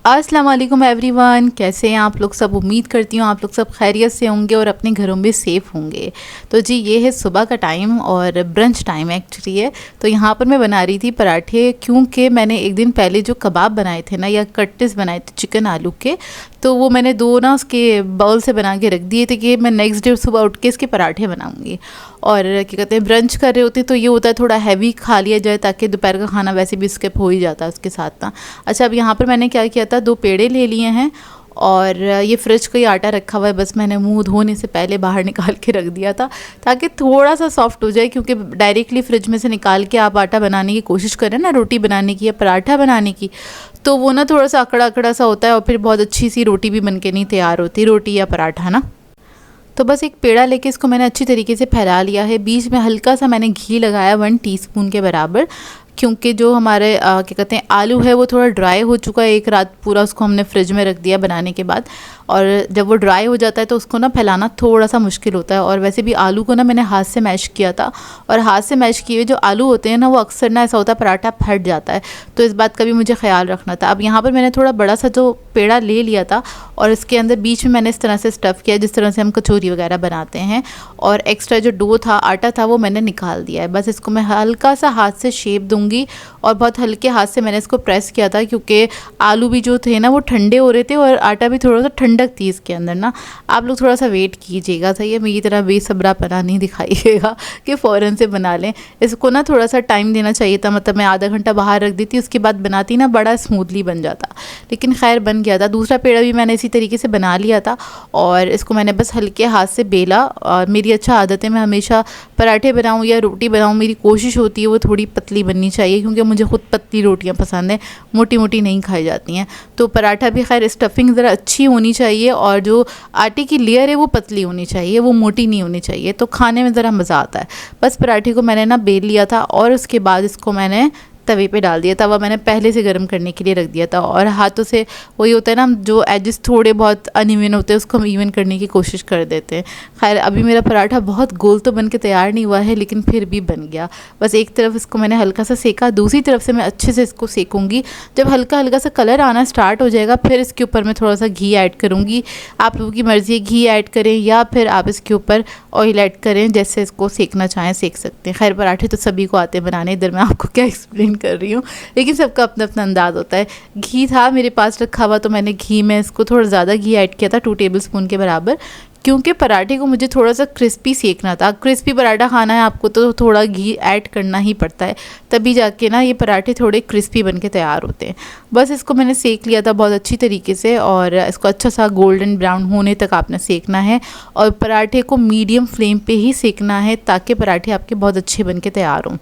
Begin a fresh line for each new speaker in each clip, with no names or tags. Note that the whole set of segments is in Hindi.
अस्सलाम वालेकुम एवरीवन, कैसे हैं आप लोग सब। उम्मीद करती हूँ आप लोग सब खैरियत से होंगे और अपने घरों में सेफ़ होंगे। तो जी ये है सुबह का टाइम और ब्रंच टाइम एक्चुअली है। तो यहाँ पर मैं बना रही थी पराठे, क्योंकि मैंने एक दिन पहले जो कबाब बनाए थे ना, या कट्टिस बनाए थे चिकन आलू के, तो वो मैंने दो ना उसके बाउल से बना के रख दिए थे कि मैं नेक्स्ट डे सुबह उठ के इसके पराठे बनाऊँगी। और क्या कहते हैं, ब्रंच कर रहे होते तो ये होता है थोड़ा हैवी खा लिया जाए, ताकि दोपहर का खाना वैसे भी स्किप हो ही जाता है उसके साथ ना। अच्छा, अब यहाँ पर मैंने क्या किया था, 2 पेड़े ले लिए हैं और ये फ्रिज का ही आटा रखा हुआ है, बस मैंने मुंह धोने से पहले बाहर निकाल के रख दिया था ताकि थोड़ा सा सॉफ्ट हो जाए। क्योंकि डायरेक्टली फ्रिज में से निकाल के आप आटा बनाने की कोशिश करें ना, रोटी बनाने की या पराठा बनाने की, तो वो ना थोड़ा सा अकड़ा अकड़ा सा होता है और फिर बहुत अच्छी सी रोटी भी बन के नहीं तैयार होती, रोटी या पराठा ना। तो बस एक पेड़ा लेके इसको मैंने अच्छी तरीके से फैला लिया है। बीच में हल्का सा मैंने घी लगाया 1 टीस्पून के बराबर, क्योंकि जो हमारे क्या कहते हैं आलू है वो थोड़ा ड्राई हो चुका है। एक रात पूरा उसको हमने फ्रिज में रख दिया बनाने के बाद, और जब वो ड्राई हो जाता है तो उसको ना फैलाना थोड़ा सा मुश्किल होता है। और वैसे भी आलू को ना मैंने हाथ से मैश किया था, और हाथ से मैश किए हुए जो आलू होते हैं ना, वो अक्सर ना ऐसा होता है पराठा फट जाता है, तो इस बात का भी मुझे ख्याल रखना था। अब यहाँ पर मैंने थोड़ा बड़ा सा जो पेड़ा ले लिया था और इसके अंदर बीच में मैंने इस तरह से स्टफ़ किया जिस तरह से हम कचौरी वगैरह बनाते हैं, और एक्स्ट्रा जो डो था, आटा था, वो मैंने निकाल दिया है। बस इसको मैं हल्का सा हाथ से शेप दूंगी और बहुत हल्के हाथ से मैंने इसको प्रेस किया था, क्योंकि आलू भी जो थे ना वो ठंडे हो रहे थे और आटा भी थोड़ा सा ठंडक थी इसके अंदर ना। आप लोग थोड़ा सा वेट कीजिएगा, सही है, मेरी तरह बेसब्रापना नहीं दिखाइएगा कि फ़ौरन से बना लें। इसको ना थोड़ा सा टाइम देना चाहिए था, मतलब मैं आधा घंटा बाहर रख दी थी, उसके बाद बनाती ना बड़ा स्मूथली बन जाता, लेकिन खैर बन गया था। दूसरा पेड़ा भी मैंने इसी तरीके से बना लिया था और इसको मैंने बस हल्के हाथ से बेला। और मेरी अच्छा आदत है, मैं हमेशा पराठे बनाऊँ या रोटी बनाऊँ, मेरी कोशिश होती है वो थोड़ी पतली बननी चाहिए, क्योंकि मुझे खुद पतली रोटियां पसंद है, मोटी मोटी नहीं खाई जाती हैं। तो पराठा भी खैर स्टफिंग ज़रा अच्छी होनी चाहिए और जो आटे की लेयर है वो पतली होनी चाहिए, वो मोटी नहीं होनी चाहिए, तो खाने में ज़रा मज़ा आता है। बस पराठे को मैंने ना बेल लिया था और उसके बाद इसको मैंने तवे पे डाल दिया। तवा मैंने पहले से गर्म करने के लिए रख दिया था, और हाथों से वही होता है ना, जो एजेस थोड़े बहुत अनइवन होते हैं उसको हम इवन करने की कोशिश कर देते हैं। खैर अभी मेरा पराठा बहुत गोल तो बन के तैयार नहीं हुआ है, लेकिन फिर भी बन गया। बस एक तरफ इसको मैंने हल्का सा सेका, दूसरी तरफ से मैं अच्छे से इसको सेकूँगी। जब हल्का हल्का सा कलर आना स्टार्ट हो जाएगा, फिर इसके ऊपर मैं थोड़ा सा घी ऐड करूँगी। आप लोगों की मर्ज़ी है, घी ऐड करें या फिर आप इसके ऊपर ऑयल ऐड करें, जैसे इसको सेकना चाहें सेक सकते हैं। खैर पराठे तो सभी को आते बनाने, इधर मैं आपको क्या एक्सप्लेन कर रही हूँ, लेकिन सबका अपना अपना अंदाज़ होता है। घी था मेरे पास रखा हुआ, तो मैंने घी में इसको थोड़ा ज़्यादा घी ऐड किया था, 2 टेबलस्पून के बराबर, क्योंकि पराठे को मुझे थोड़ा सा क्रिस्पी सेकना था। क्रिस्पी पराठा खाना है आपको तो थोड़ा घी ऐड करना ही पड़ता है, तभी जाके ना ये पराठे थोड़े क्रिस्पी बन के तैयार होते हैं। बस इसको मैंने सेक लिया था बहुत अच्छी तरीके से, और इसको अच्छा सा गोल्डन ब्राउन होने तक आपने सेकना है, और पराठे को मीडियम फ्लेम पे ही सेकना है, ताकि पराठे आपके बहुत अच्छे बन के तैयार हों।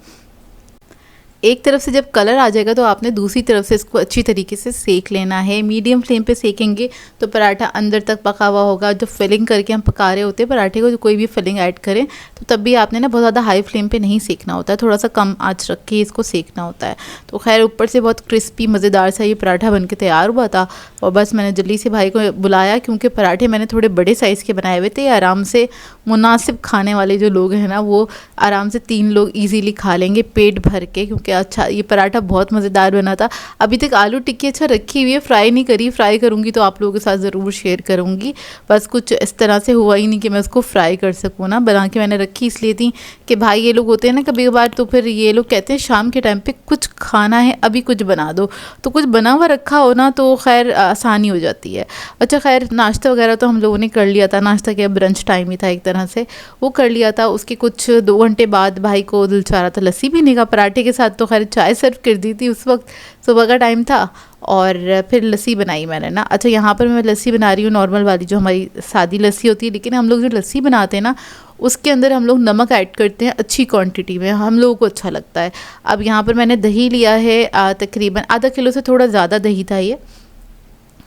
एक तरफ से जब कलर आ जाएगा तो आपने दूसरी तरफ से इसको अच्छी तरीके से सेक लेना है। मीडियम फ्लेम पे सेकेंगे तो पराठा अंदर तक पका हुआ होगा। जो फिलिंग करके हम पका रहे होते हैं पराठे को, जो कोई भी फिलिंग ऐड करें तो तब भी आपने ना बहुत ज़्यादा हाई फ्लेम पे नहीं सेकना होता है, थोड़ा सा कम आंच रख के इसको सेकना होता है। तो खैर ऊपर से बहुत क्रिस्पी मज़ेदार सा ये पराठा बन के तैयार हुआ था, और बस मैंने जल्दी से भाई को बुलाया, क्योंकि पराठे मैंने थोड़े बड़े साइज़ के बनाए हुए थे। आराम से मुनासिब खाने वाले जो लोग हैं ना, वो आराम से 3 लोग ईज़िली खा लेंगे पेट भर के, क्योंकि अच्छा ये पराठा बहुत मज़ेदार बना था। अभी तक आलू टिक्की अच्छा रखी हुई है, फ्राई नहीं करी, फ्राई करूँगी तो आप लोगों के साथ ज़रूर शेयर करूँगी। बस कुछ इस तरह से हुआ ही नहीं कि मैं उसको फ्राई कर सकूँ ना। बना के मैंने रखी इसलिए थी कि भाई ये लोग होते हैं ना कभी कभार, तो फिर ये लोग कहते हैं शाम के टाइम पे कुछ खाना है, अभी कुछ बना दो, तो कुछ बना हुआ रखा हो ना तो खैर आसानी हो जाती है। अच्छा खैर नाश्ता वगैरह तो हम लोगों ने कर लिया था, नाश्ता क्या ब्रंच टाइम ही था एक तरह से, वो कर लिया था। उसके कुछ 2 घंटे बाद भाई को दिल चाह रहा था लस्सी पीने का, पराठे के साथ तो खैर चाय सर्व कर दी थी, उस वक्त सुबह का टाइम था, और फिर लस्सी बनाई मैंने ना। अच्छा यहाँ पर मैं लस्सी बना रही हूँ नॉर्मल वाली, जो हमारी सादी लस्सी होती है, लेकिन हम लोग जो लस्सी बनाते हैं ना उसके अंदर हम लोग नमक ऐड करते हैं अच्छी क्वांटिटी में, हम लोगों को अच्छा लगता है। अब यहाँ पर मैंने दही लिया है, तकरीबन आधा किलो से थोड़ा ज़्यादा दही था ये,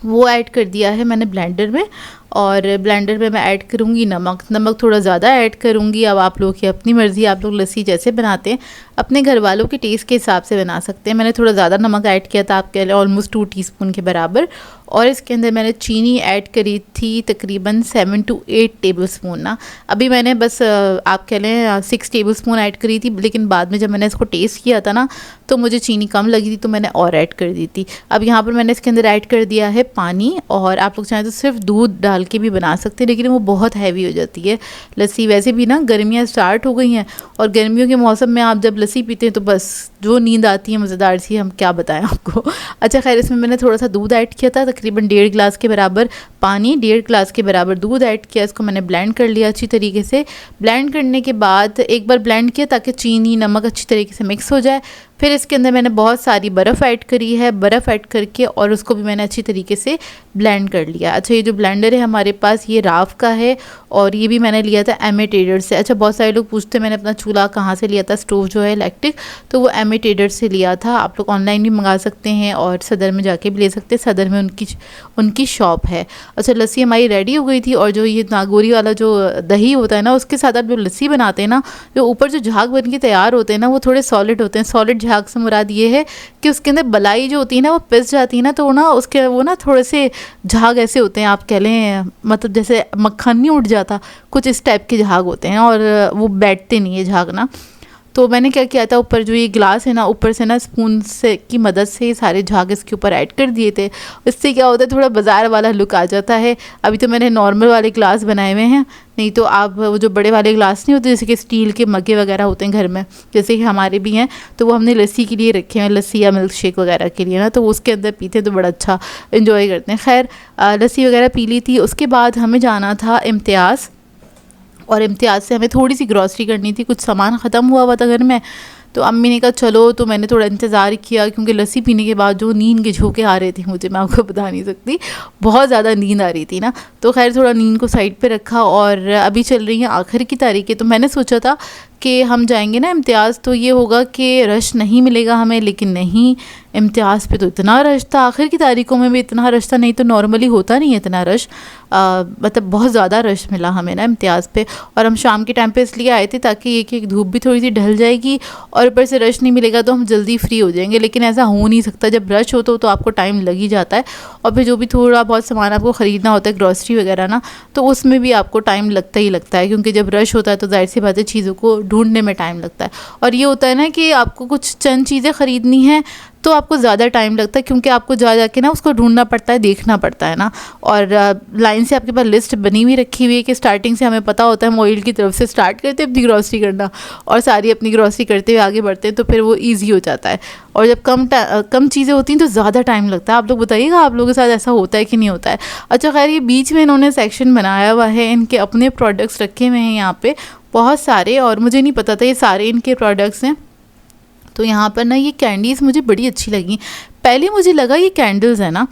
वो ऐड कर दिया है मैंने ब्लेंडर में, और ब्लेंडर में मैं ऐड करूँगी नमक थोड़ा ज़्यादा ऐड करूँगी। अब आप लोगों की अपनी मर्ज़ी, आप लोग लस्सी जैसे बनाते हैं अपने घर वालों के टेस्ट के हिसाब से बना सकते हैं। मैंने थोड़ा ज़्यादा नमक ऐड किया था, आपके लिए ऑलमोस्ट 2 टीस्पून के बराबर। और इसके अंदर मैंने चीनी ऐड करी थी तकरीबन 7 to 8 टेबलस्पून ना। अभी मैंने बस आप कह लें 6 टेबलस्पून ऐड करी थी, लेकिन बाद में जब मैंने इसको टेस्ट किया था ना तो मुझे चीनी कम लगी थी तो मैंने और ऐड कर दी थी। अब यहाँ पर मैंने इसके अंदर ऐड कर दिया है पानी, और आप लोग चाहें तो सिर्फ दूध डाल के भी बना सकते हैं, लेकिन वो बहुत हैवी हो जाती है लस्सी। वैसे भी ना गर्मियाँ स्टार्ट हो गई हैं, और गर्मियों के मौसम में आप जब लस्सी पीते हैं तो बस जो नींद आती है मज़ेदार सी, हम क्या बताएं आपको। अच्छा खैर, इसमें मैंने थोड़ा सा दूध ऐड किया था, तकरीबन 1.5 गिलास के बराबर पानी, 1.5 गिलास के बराबर दूध ऐड किया। इसको मैंने ब्लेंड कर लिया अच्छी तरीके से। ब्लेंड करने के बाद एक बार ब्लेंड किया ताकि चीनी नमक अच्छी तरीके से मिक्स हो जाए। फिर इसके अंदर मैंने बहुत सारी बर्फ़ ऐड करी है, बर्फ़ ऐड करके और उसको भी मैंने अच्छी तरीके से ब्लेंड कर लिया। अच्छा, ये जो ब्लेंडर है हमारे पास ये राव का है, और ये भी मैंने लिया था एम ए ट्रेडर से। अच्छा, बहुत सारे लोग पूछते हैं मैंने अपना चूल्हा कहाँ से लिया था, स्टोव जो है इलेक्ट्रिक, तो वो एम ए ट्रेडर से लिया था। आप लोग ऑनलाइन भी मंगा सकते हैं और सदर में जाके भी ले सकते हैं, सदर में उनकी शॉप है। अच्छा, लस्सी हमारी रेडी हो गई थी, और जो ये नागौरी वाला जो दही होता है ना, उसके साथ आप जो लस्सी बनाते हैं ना, जो ऊपर जो झाग बन के तैयार होते हैं ना, वो थोड़े सॉलिड होते हैं। सॉलिड झाग से मुराद ये है कि उसके अंदर बलाई जो होती है ना वो पिस जाती है ना, तो ना उसके वो ना थोड़े से झाग ऐसे होते हैं, आप कह लें मतलब जैसे मक्खन नहीं उठ जाता, कुछ इस टाइप के झाग होते हैं, और वो बैठते नहीं है झाग ना। तो मैंने क्या किया था, ऊपर जो ये ग्लास है ना, ऊपर से ना स्पून से की मदद से ये सारे झाग इसके ऊपर ऐड कर दिए थे। इससे क्या होता है, थोड़ा बाज़ार वाला लुक आ जाता है। अभी तो मैंने नॉर्मल वाले ग्लास बनाए हुए हैं, नहीं तो आप वो जो बड़े वाले ग्लास नहीं होते, जैसे कि स्टील के मग्गे वगैरह होते हैं घर में, जैसे कि हमारे भी हैं, तो वो हमने लस्सी के लिए रखे हैं, लस्सी या मिल्क शेक वगैरह के लिए ना, तो उसके अंदर पीते हैं तो बड़ा अच्छा इन्जॉय करते हैं। खैर, लस्सी वगैरह पी ली थी। उसके बाद हमें जाना था इम्तियाज़, और इम्तियाज़ से हमें थोड़ी सी ग्रॉसरी करनी थी, कुछ सामान ख़त्म हुआ था घर में। तो अम्मी ने कहा चलो, तो मैंने थोड़ा इंतज़ार किया, क्योंकि लस्सी पीने के बाद जो नींद के झोंके आ रहे थे मुझे, मैं आपको बता नहीं सकती, बहुत ज़्यादा नींद आ रही थी ना। तो खैर थोड़ा नींद को साइड पे रखा, और अभी चल रही हैं आखिर की तारीखें। तो मैंने सोचा था कि हम जाएंगे ना इम्तियाज़, तो ये होगा कि रश नहीं मिलेगा हमें, लेकिन नहीं, इम्तियाज़ पे तो इतना रश था, आखिर की तारीखों में भी इतना रश था, नहीं तो नॉर्मली होता नहीं है इतना रश। मतलब बहुत ज़्यादा रश मिला हमें ना इम्तियाज़ पे। और हम शाम के टाइम पे इसलिए आए थे ताकि ये कि धूप भी थोड़ी सी ढल जाएगी, और ऊपर से रश नहीं मिलेगा तो हम जल्दी फ्री हो जाएंगे। लेकिन ऐसा हो नहीं सकता, जब रश हो तो आपको टाइम लग ही जाता है, और फिर जो भी थोड़ा बहुत सामान आपको ख़रीदना होता है, ग्रॉसरी वगैरह ना, तो उसमें भी आपको टाइम लगता ही लगता है, क्योंकि जब रश होता है तो जाहिर सी बात है चीज़ों को ढूंढने में टाइम लगता है। और ये होता है ना कि आपको कुछ चंद चीज़ें ख़रीदनी हैं तो आपको ज़्यादा टाइम लगता है, क्योंकि आपको जा के ना उसको ढूंढना पड़ता है, देखना पड़ता है ना। और लाइन से आपके पास लिस्ट बनी हुई रखी हुई है कि स्टार्टिंग से हमें पता होता है, हम ऑयल की तरफ से स्टार्ट करते हैं अपनी ग्रॉसरी करना, और सारी अपनी ग्रॉसरी करते हुए आगे बढ़ते हैं, तो फिर वो ईजी हो जाता है। और जब कम चीज़ें होती हैं तो ज़्यादा टाइम लगता है। आप लोग बताइएगा, आप लोगों के साथ ऐसा होता है कि नहीं होता है। अच्छा खैर, ये बीच में इन्होंने सेक्शन बनाया हुआ है, इनके अपने प्रोडक्ट्स रखे हुए हैं यहाँ पे बहुत सारे, और मुझे नहीं पता था ये सारे इनके प्रोडक्ट्स हैं। तो यहाँ पर ना ये कैंडीज़ मुझे बड़ी अच्छी लगी। पहले मुझे लगा ये कैंडल्स है ना,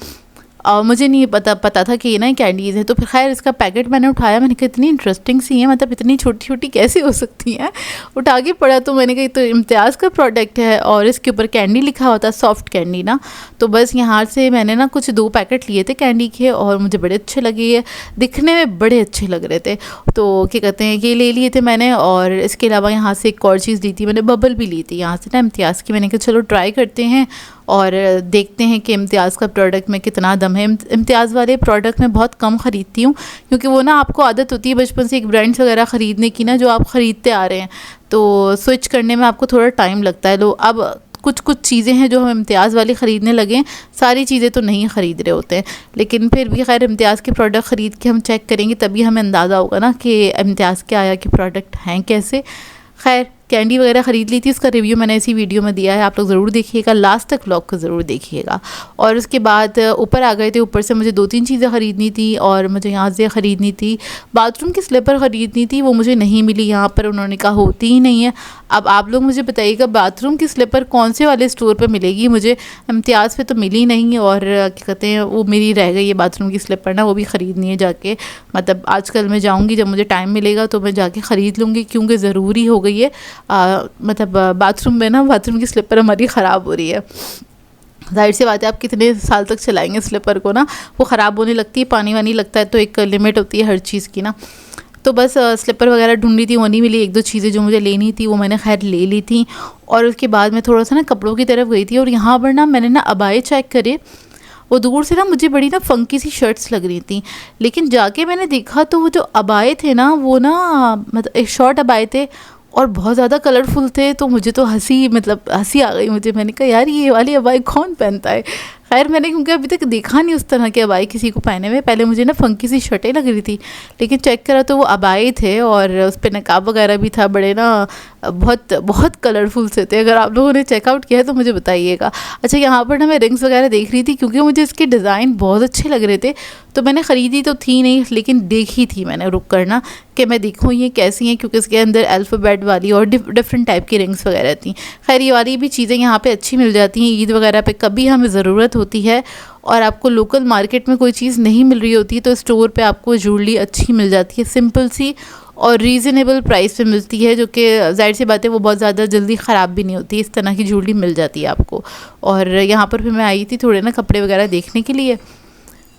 और मुझे नहीं पता था कि ये ना कैंडीज़ है। तो फिर खैर इसका पैकेट मैंने उठाया, मैंने कहा इतनी इंटरेस्टिंग सी है, मतलब इतनी छोटी छोटी कैसे हो सकती हैं। उठा के पढ़ा तो मैंने कहा तो इम्तियाज़ का प्रोडक्ट है, और इसके ऊपर कैंडी लिखा होता है, सॉफ्ट कैंडी ना। तो बस यहाँ से मैंने ना कुछ 2 पैकेट लिए थे कैंडी के, और मुझे बड़े अच्छे लगे, ये दिखने में बड़े अच्छे लग रहे थे। तो क्या कहते हैं, ये ले लिए थे मैंने। और इसके अलावा यहाँ से एक और चीज़ ली थी मैंने, बबल भी ली थी यहाँ से ना इम्तियाज़ की। मैंने कहा चलो ट्राई करते हैं और देखते हैं कि इम्तियाज़ का प्रोडक्ट में कितना दम है। इम्तियाज़ वाले प्रोडक्ट मैं बहुत कम ख़रीदती हूँ, क्योंकि वो ना आपको आदत होती है बचपन से एक ब्रांड्स वगैरह ख़रीदने की ना, जो आप ख़रीदते आ रहे हैं, तो स्विच करने में आपको थोड़ा टाइम लगता है। लो अब कुछ चीज़ें हैं जो हम इम्तियाज़ वाली ख़रीदने लगे, सारी चीज़ें तो नहीं ख़रीद रहे होते हैं, लेकिन फिर भी खैर इम्तियाज़ के प्रोडक्ट ख़रीद के हम चेक करेंगे, तभी हमें अंदाज़ा होगा ना कि इम्तियाज़ के आया कि प्रोडक्ट हैं कैसे। खैर कैंडी वगैरह ख़रीद ली थी, उसका रिव्यू मैंने इसी वीडियो में दिया है, आप लोग ज़रूर देखिएगा, लास्ट तक व्लॉग को ज़रूर देखिएगा। और उसके बाद ऊपर आ गए थे। ऊपर से मुझे 2-3 चीज़ें ख़रीदनी थी, और मुझे यहाँ से ख़रीदनी थी, बाथरूम की स्लीपर ख़रीदनी थी, वो मुझे नहीं मिली यहाँ पर, उन्होंने कहा होती ही नहीं है। अब आप लोग मुझे बताइएगा बाथरूम की स्लीपर कौन से वाले स्टोर पर मिलेगी, मुझे इम्तियाज़ पे तो मिली नहीं। और क्या कहते हैं, वो मेरी रह गई है बाथरूम की स्लीपर ना, वो भी ख़रीदनी है जाके, मतलब आजकल मैं जाऊँगी, जब मुझे टाइम मिलेगा तो मैं जाके ख़रीद लूँगी, क्योंकि ज़रूरी हो गई है। मतलब बाथरूम में ना, बाथरूम की स्लीपर हमारी ख़राब हो रही है। ज़ाहिर सी बात है, आप कितने साल तक चलाएंगे स्लीपर को ना, वो ख़राब होने लगती है, पानी वानी लगता है, तो एक लिमिट होती है हर चीज़ की ना। तो बस स्लीपर वगैरह ढूंढी थी, वो नहीं मिली। एक दो चीज़ें जो मुझे लेनी थी वो मैंने खैर ले ली थी। और उसके बाद मैं थोड़ा सा ना कपड़ों की तरफ गई थी, और यहाँ पर ना मैंने ना अबाए चेक करे। वो दूर से ना मुझे बड़ी ना फंकी सी शर्ट्स लग रही थी, लेकिन जाके मैंने देखा तो वो जो अबाए थे ना, वो ना मतलब एक शॉर्ट अबाए थे और बहुत ज़्यादा कलरफुल थे। तो मुझे तो हंसी आ गई मुझे। मैंने कहा यार ये वाली अबाई कौन पहनता है। खैर मैंने क्योंकि अभी तक देखा नहीं उस तरह के अबाई किसी को पहने हुए, पहले मुझे ना फंकी सी शर्टें लग रही थी, लेकिन चेक करा तो वो अबाई थे और उस पर नकाब वगैरह भी था, बड़े ना बहुत बहुत कलरफुल से थे। अगर आप लोगों ने चेकआउट किया है तो मुझे बताइएगा। अच्छा, यहाँ पर ना मैं रिंग्स वगैरह देख रही थी क्योंकि मुझे इसके डिज़ाइन बहुत अच्छे लग रहे थे। तो मैंने ख़रीदी तो थी नहीं, लेकिन देखी थी मैंने रुक कर ना कि मैं देखूँ ये कैसी हैं, क्योंकि इसके अंदर अल्फ़ाबेट वाली और डिफरेंट टाइप की रिंग्स वगैरह थी। खैर ये वाली भी चीज़ें यहाँ पे अच्छी मिल जाती हैं ईद वगैरह पे, कभी हमें ज़रूरत होती है और आपको लोकल मार्केट में कोई चीज़ नहीं मिल रही होती तो स्टोर पे आपको ज्वेलरी अच्छी मिल जाती है, सिंपल सी और रीज़नेबल प्राइस पे मिलती है, जो कि ज़ाहिर सी बात है वो बहुत ज़्यादा जल्दी ख़राब भी नहीं होती। इस तरह की ज्वेलरी मिल जाती है आपको। और यहाँ पर फिर मैं आई थी थोड़े ना कपड़े वगैरह देखने के लिए,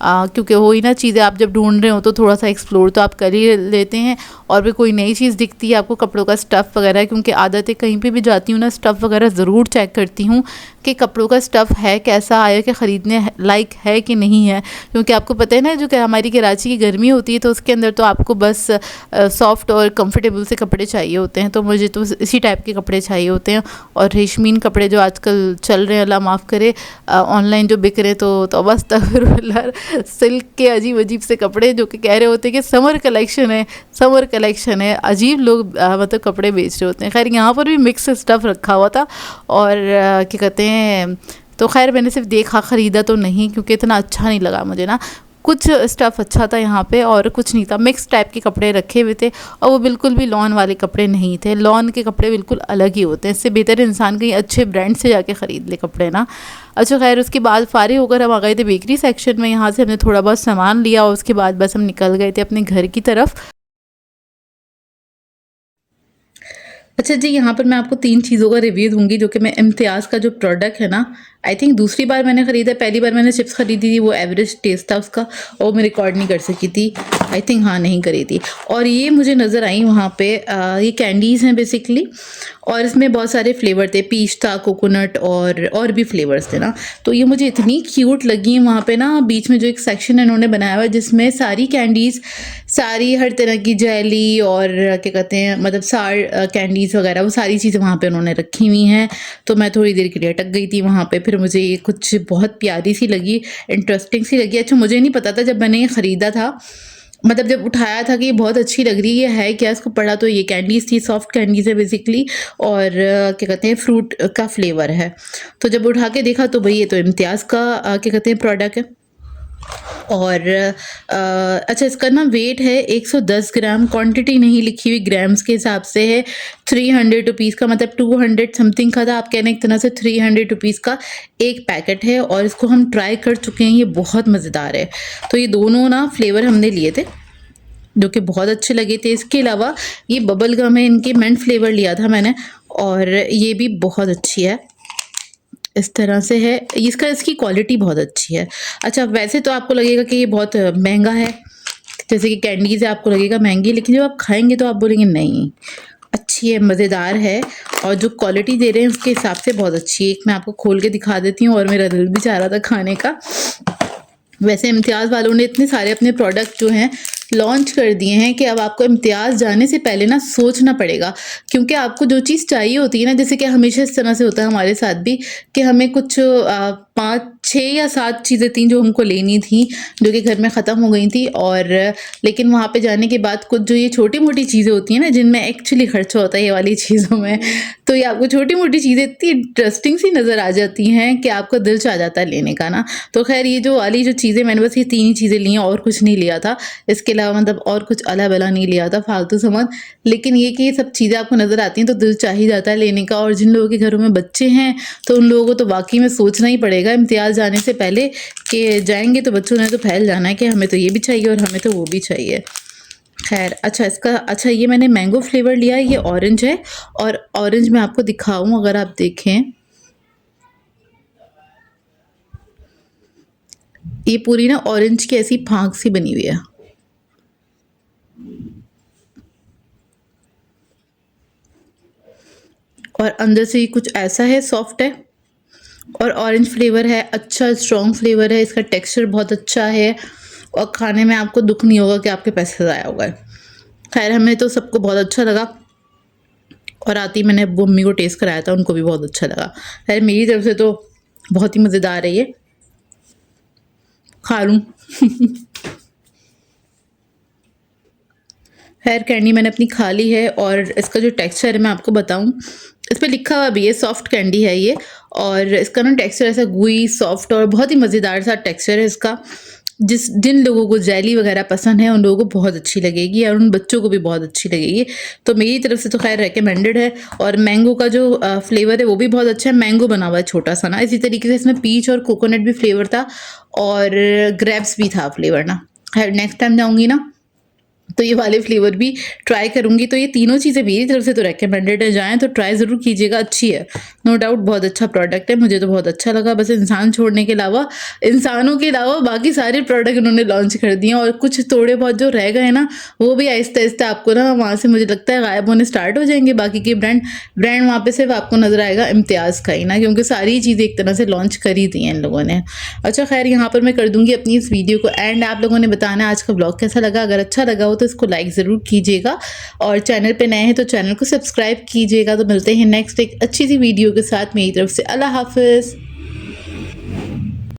क्योंकि वही ना चीज़ें आप जब ढूंढ रहे हो तो थोड़ा सा एक्सप्लोर तो आप कर ही लेते हैं। और भी कोई नई चीज़ दिखती है आपको कपड़ों का स्टफ़ वगैरह, क्योंकि आदत है कहीं पे भी जाती हूँ ना स्टफ़ वगैरह ज़रूर चेक करती हूँ कि कपड़ों का स्टफ़ है कैसा, आया कि ख़रीदने लायक है कि नहीं है। क्योंकि आपको पता है ना जो कि हमारी कराची की गर्मी होती है तो उसके अंदर तो आपको बस सॉफ्ट और कंफर्टेबल से कपड़े चाहिए होते हैं। तो मुझे तो इसी टाइप के कपड़े चाहिए होते हैं। और रेशमीन कपड़े जो आजकल चल रहे हैं, अल्लाह माफ़ करे, ऑनलाइन जो बिक रहे हैं, तो बस तगफिरुल्लाह, सिल्क के अजीब अजीब से कपड़े जो कि कह रहे होते हैं कि समर कलेक्शन है। अजीब लोग मतलब कपड़े बेच रहे होते हैं। खैर यहाँ पर भी मिक्स स्टफ़ रखा हुआ था और क्या कहते हैं, तो खैर मैंने सिर्फ देखा, ख़रीदा तो नहीं क्योंकि इतना अच्छा नहीं लगा मुझे ना। कुछ स्टफ़ अच्छा था यहाँ पे और कुछ नहीं था, मिक्स टाइप के कपड़े रखे हुए थे और वो बिल्कुल भी लॉन वाले कपड़े नहीं थे। लॉन के कपड़े बिल्कुल अलग ही होते हैं, इससे बेहतर इंसान कहीं अच्छे ब्रांड से जाके ख़रीद ले कपड़े ना। अच्छा खैर उसके बाद फारिग होकर हम आ गए थे बेकरी सेक्शन में। यहाँ से हमने थोड़ा बहुत सामान लिया और उसके बाद बस हम निकल गए थे अपने घर की तरफ। अच्छा जी, यहाँ पर मैं आपको 3 चीज़ों का रिव्यू दूँगी जो कि मैं इम्तियाज़ का जो प्रोडक्ट है ना, आई थिंक दूसरी बार मैंने ख़रीदा, पहली बार मैंने चिप्स ख़रीदी थी, वो एवरेज टेस्ट था उसका और मैं रिकॉर्ड नहीं कर सकी थी। आई थिंक हाँ, नहीं करी थी। और ये मुझे नज़र आई वहाँ पे, ये कैंडीज़ हैं बेसिकली और इसमें बहुत सारे फ्लेवर थे, पीच था, कोकोनट और भी फ्लेवर्स थे ना। तो ये मुझे इतनी क्यूट लगी। वहाँ पे ना बीच में जो एक सेक्शन इन्होंने बनाया हुआ है जिसमें सारी कैंडीज़, सारी हर तरह की जेली और क्या कहते हैं मतलब कैंडीज़ वगैरह वो सारी चीज़ें वहाँ पे उन्होंने रखी हुई हैं। तो मैं थोड़ी देर के लिए अटक गई थी वहाँ पे, फिर मुझे ये कुछ बहुत प्यारी सी लगी, इंटरेस्टिंग सी लगी। अच्छा मुझे नहीं पता था जब मैंने ये ख़रीदा था, मतलब जब उठाया था कि ये बहुत अच्छी लग रही है क्या, इसको पढ़ा तो ये कैंडीज़ थी, सॉफ्ट कैंडीज़ है बेसिकली और क्या कहते हैं फ्रूट का फ्लेवर है। तो जब उठा के देखा तो भाई ये तो इम्तियाज़ का क्या कहते हैं प्रोडक्ट है। और अच्छा इसका ना वेट है 110 ग्राम, क्वांटिटी नहीं लिखी हुई, ग्राम्स के हिसाब से है। 300 रुपीज़ का, मतलब 200 समथिंग का था, आप कहने एक तरह से 300 रुपीज़ का एक पैकेट है। और इसको हम ट्राई कर चुके हैं, ये बहुत मज़ेदार है। तो ये दोनों ना फ्लेवर हमने लिए थे जो कि बहुत अच्छे लगे थे। इसके अलावा ये बबल गम है, इनके मिंट फ्लेवर लिया था मैंने और ये भी बहुत अच्छी है, इस तरह से है। इसकी क्वालिटी बहुत अच्छी है। अच्छा वैसे तो आपको लगेगा कि ये बहुत महंगा है, जैसे कि कैंडीज़ है आपको लगेगा महंगी, लेकिन जब आप खाएंगे तो आप बोलेंगे नहीं अच्छी है, मज़ेदार है और जो क्वालिटी दे रहे हैं उसके हिसाब से बहुत अच्छी है। एक मैं आपको खोल के दिखा देती हूँ और मेरा दिल भी चाह रहा था खाने का। वैसे इम्तियाज़ वालों ने इतने सारे अपने प्रोडक्ट जो हैं लॉन्च कर दिए हैं कि अब आपको इम्तियाज़ जाने से पहले ना सोचना पड़ेगा, क्योंकि आपको जो चीज़ चाहिए होती है ना, जैसे कि हमेशा इस तरह से होता है हमारे साथ भी कि हमें कुछ 5, 6 या 7 चीज़ें थी जो हमको लेनी थी जो कि घर में ख़त्म हो गई थी। और लेकिन वहाँ पे जाने के बाद कुछ जो ये छोटी मोटी चीज़ें होती हैं ना जिनमें एक्चुअली खर्चा होता है ये वाली चीज़ों में, तो ये आपको छोटी मोटी चीज़ें इतनी इंटरेस्टिंग सी नज़र आ जाती हैं कि आपका दिल चाह जाता है लेने का ना। तो खैर ये जो वाली जो चीज़ें मैंने बस ये 3 ही चीज़ें ली हैं और कुछ नहीं लिया था, इसके अलावा मतलब और कुछ अला बला नहीं लिया था फालतू सामान। लेकिन ये कि ये सब चीज़ें आपको नज़र आती हैं तो दिल चाह ही जाता है लेने का। और जिन लोगों के घरों में बच्चे हैं तो उन लोगों को तो वाकई में सोचना ही पड़ेगा इम्तियाज़ जाने से पहले कि जाएंगे तो बच्चों ने तो फैल जाना है कि हमें तो ये भी चाहिए और हमें तो वो भी चाहिए। खैर अच्छा ये मैंने मैंगो फ्लेवर लिया है, ये ऑरेंज है और ऑरेंज मैं आपको दिखाऊं अगर आप देखें ये पूरी ना ऑरेंज की ऐसी फांक सी बनी हुई है। और अंदर से ये कुछ ऐसा है, सॉफ्ट है और ऑरेंज फ्लेवर है, अच्छा स्ट्रॉन्ग फ्लेवर है, इसका टेक्सचर बहुत अच्छा है और खाने में आपको दुख नहीं होगा कि आपके पैसे ज़ाया हो गए। खैर हमें तो सबको बहुत अच्छा लगा और आती ही मैंने अब्बू अम्मी को टेस्ट कराया था, उनको भी बहुत अच्छा लगा। खैर मेरी तरफ से तो बहुत ही मज़ेदार है ये, खा लूँ। खैर कैंडी मैंने अपनी खा ली है और इसका जो टेक्सचर है मैं आपको बताऊं, इस पे लिखा हुआ भी है सॉफ्ट कैंडी है ये, और इसका ना टेक्सचर ऐसा गुई सॉफ्ट और बहुत ही मज़ेदार सा टेक्सचर है इसका। जिन लोगों को जेली वगैरह पसंद है उन लोगों को बहुत अच्छी लगेगी और उन बच्चों को भी बहुत अच्छी लगेगी। तो मेरी तरफ से तो खैर रेकमेंडेड है। और मैंगो का जो फ्लेवर है वो भी बहुत अच्छा है, मैंगो बना हुआ है छोटा सा ना। इसी तरीके से इसमें पीच और कोकोनट भी फ्लेवर था और ग्रेप्स भी था फ्लेवर ना। खैर नेक्स्ट टाइम जाऊँगी ना तो ये वाले फ्लेवर भी ट्राई करूँगी। तो ये तीनों चीज़ें मेरी तरफ से तो रेकमेंडेड है, जाएँ तो ट्राई ज़रूर कीजिएगा, अच्छी है नो डाउट, बहुत अच्छा प्रोडक्ट है, मुझे तो बहुत अच्छा लगा। बस इंसानों के अलावा बाकी सारे प्रोडक्ट इन्होंने लॉन्च कर दिए और कुछ थोड़े बहुत जो रह गए ना वो भी आहिस्ता आहिस्ता आपको ना वहाँ से मुझे लगता है गायब होने स्टार्ट हो जाएंगे। बाकी के ब्रांड वहाँ पे सिर्फ आपको नजर आएगा इम्तियाज़ का ही ना, क्योंकि सारी चीज़ें एक तरह से लॉन्च कर ही दी हैं इन लोगों ने। अच्छा खैर यहाँ पर मैं कर दूंगी अपनी इस वीडियो को एंड। आप लोगों ने बताना आज का ब्लॉग कैसा लगा, अगर अच्छा लगा हो तो इसको लाइक ज़रूर कीजिएगा और चैनल पे नए हैं तो चैनल को सब्सक्राइब कीजिएगा। तो मिलते हैं नेक्स्ट एक अच्छी सी वीडियो के साथ, मेरी तरफ से अल्लाह हाफिज़।